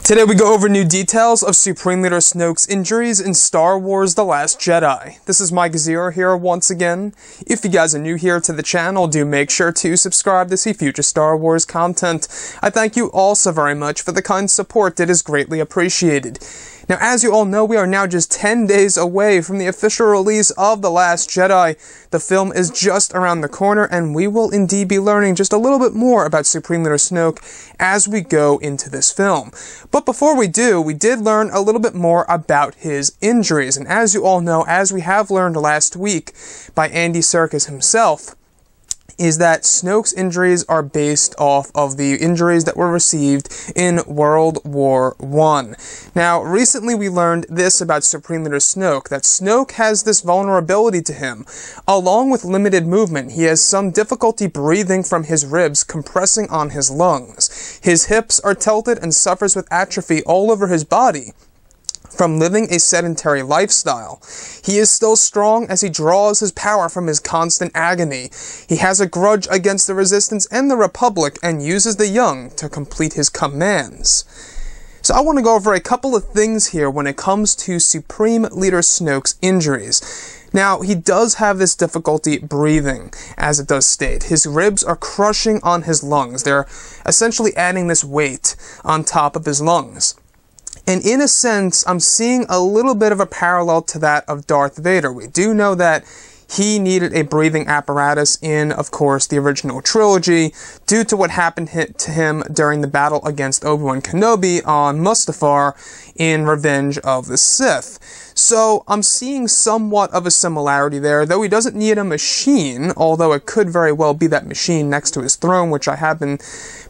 Today we go over new details of Supreme Leader Snoke's injuries in Star Wars The Last Jedi. This is Mike Zero here once again. If you guys are new here to the channel, do make sure to subscribe to see future Star Wars content. I thank you all so very much for the kind support. It is greatly appreciated. Now, as you all know, we are now just 10 days away from the official release of The Last Jedi. The film is just around the corner, and we will indeed be learning just a little bit more about Supreme Leader Snoke as we go into this film. But before we do, we did learn a little bit more about his injuries. And as you all know, as we have learned last week by Andy Serkis himself, is that Snoke's injuries are based off of the injuries that were received in World War I. Now, recently we learned this about Supreme Leader Snoke, that Snoke has this vulnerability to him. Along with limited movement, he has some difficulty breathing from his ribs compressing on his lungs. His hips are tilted and suffers with atrophy all over his body from living a sedentary lifestyle. He is still strong as he draws his power from his constant agony. He has a grudge against the Resistance and the Republic and uses the young to complete his commands. So I want to go over a couple of things here when it comes to Supreme Leader Snoke's injuries. Now, he does have this difficulty breathing, as it does state. His ribs are crushing on his lungs. They're essentially adding this weight on top of his lungs. And in a sense, I'm seeing a little bit of a parallel to that of Darth Vader. We do know that he needed a breathing apparatus in, of course, the original trilogy due to what happened to him during the battle against Obi-Wan Kenobi on Mustafar in Revenge of the Sith. So I'm seeing somewhat of a similarity there, though he doesn't need a machine, although it could very well be that machine next to his throne, which I have been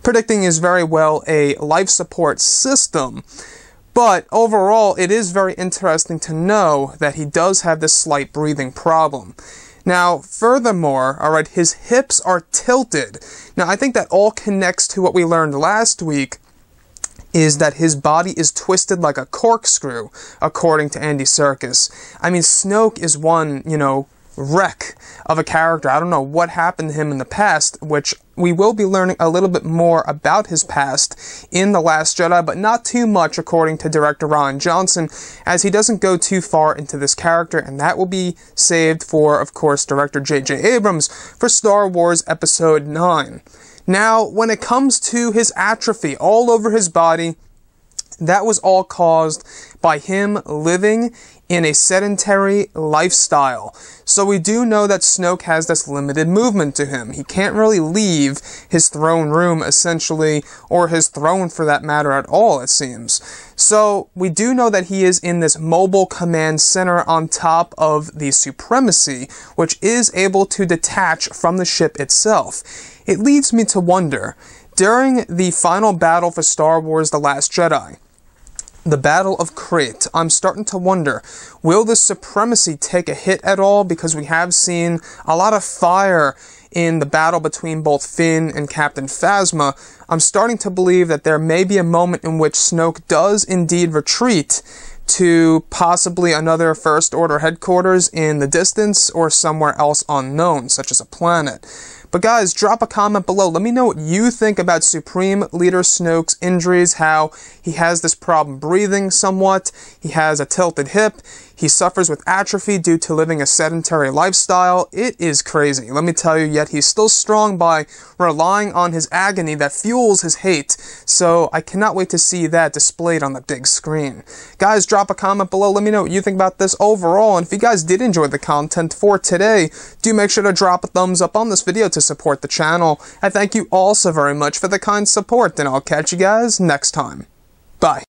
predicting is very well a life support system. But overall, it is very interesting to know that he does have this slight breathing problem. Now, furthermore, alright, his hips are tilted. Now, I think that all connects to what we learned last week, is that his body is twisted like a corkscrew, according to Andy Serkis. I mean, Snoke is one, wreck of a character. I don't know what happened to him in the past, which we will be learning a little bit more about his past in The Last Jedi, but not too much according to director Rian Johnson, as he doesn't go too far into this character, and that will be saved for, of course, director J.J. Abrams for Star Wars Episode 9. Now, when it comes to his atrophy all over his body, that was all caused by him living in a sedentary lifestyle. So we do know that Snoke has this limited movement to him. He can't really leave his throne room, essentially, or his throne for that matter at all, it seems. So we do know that he is in this mobile command center on top of the Supremacy, which is able to detach from the ship itself. It leads me to wonder, during the final battle for Star Wars The Last Jedi, the Battle of Crate, I'm starting to wonder, will the Supremacy take a hit at all? Because we have seen a lot of fire in the battle between both Finn and Captain Phasma. I'm starting to believe that there may be a moment in which Snoke does indeed retreat to possibly another First Order headquarters in the distance or somewhere else unknown, such as a planet. But guys, drop a comment below. Let me know what you think about Supreme Leader Snoke's injuries, how he has this problem breathing somewhat, he has a tilted hip, he suffers with atrophy due to living a sedentary lifestyle. It is crazy, let me tell you, yet he's still strong by relying on his agony that fuels his hate. So I cannot wait to see that displayed on the big screen. Guys, drop a comment below. Let me know what you think about this overall. And if you guys did enjoy the content for today, do make sure to drop a thumbs up on this video to support the channel. I thank you all so very much for the kind support, and I'll catch you guys next time. Bye.